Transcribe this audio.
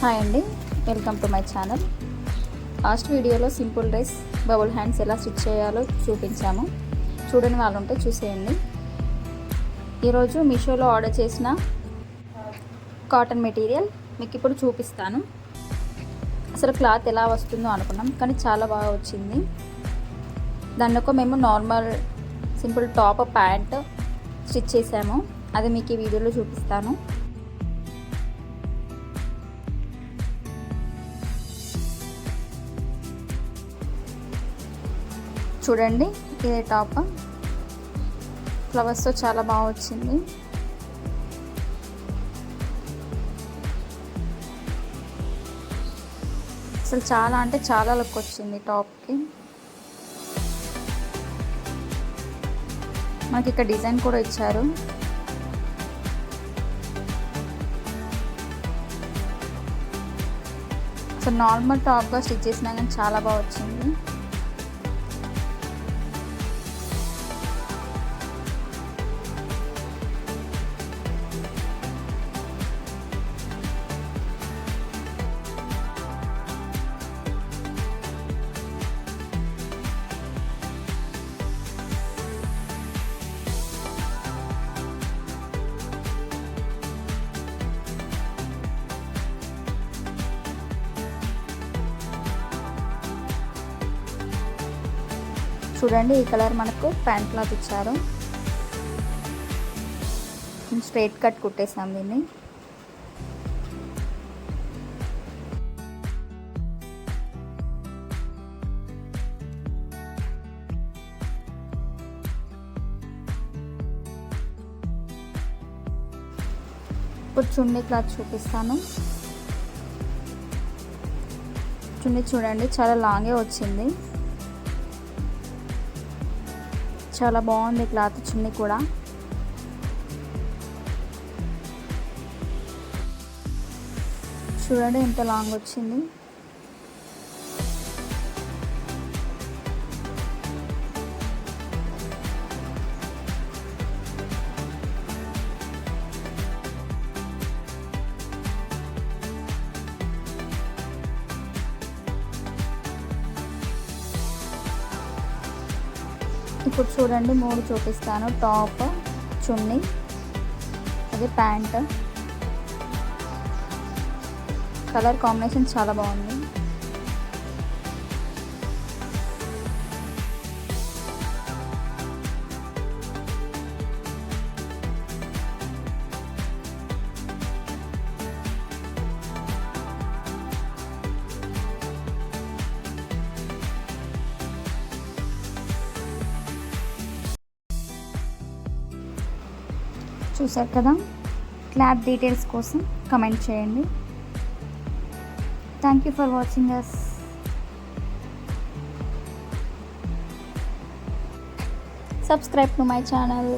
Hi అండి, welcome to my channel. Last వీడియోలో simple dress bubble hands ఎలా stitch చేయాలో చూపించాము. చూడని వాళ్ళు ఉంటే చూసేయండి. ఈరోజు మీషోలో ఆర్డర్ చేసిన కాటన్ మెటీరియల్ మీకు ఇప్పుడు చూపిస్తాను. అసలు క్లాత్ ఎలా వస్తుందో అనుకున్నాం, కానీ చాలా బాగా వచ్చింది. దానిలో మేము normal simple top pant stitch చేసాము. అది మీకు ఈ వీడియోలో చూపిస్తాను. చూడండి, ఇదే టాప్ ఫ్లవర్స్తో చాలా బాగా వచ్చింది. అసలు చాలా అంటే చాలా లుక్ వచ్చింది టాప్కి. మనకి ఇక్కడ డిజైన్ కూడా ఇచ్చారు. అసలు నార్మల్ టాప్గా స్టిచ్ చేసినా కానీ చాలా బాగా వచ్చింది. చూడండి, ఈ కలర్ మనకు ప్యాంట్ క్లాత్ ఇచ్చారు. స్ట్రైట్ కట్ కుట్టేసాం దీన్ని. ఇప్పుడు చున్నీ క్లాత్ చూపిస్తాను. చున్నీ చూడండి, చాలా లాంగే వచ్చింది. చాలా బాగుంది క్లాత్ చున్నీ కూడా. చూడండి ఎంత లాంగ్ వచ్చింది. ఇప్పుడు చూడండి, 3 చూపిస్తాను. టాప్, చున్నీ, అది ప్యాంట్. కలర్ కాంబినేషన్ చాలా బాగుంది. చూసారు కదా, క్లాత్ డీటెయిల్స్ కోసం కమెంట్ చేయండి. Thank you for watching us. Subscribe to my channel.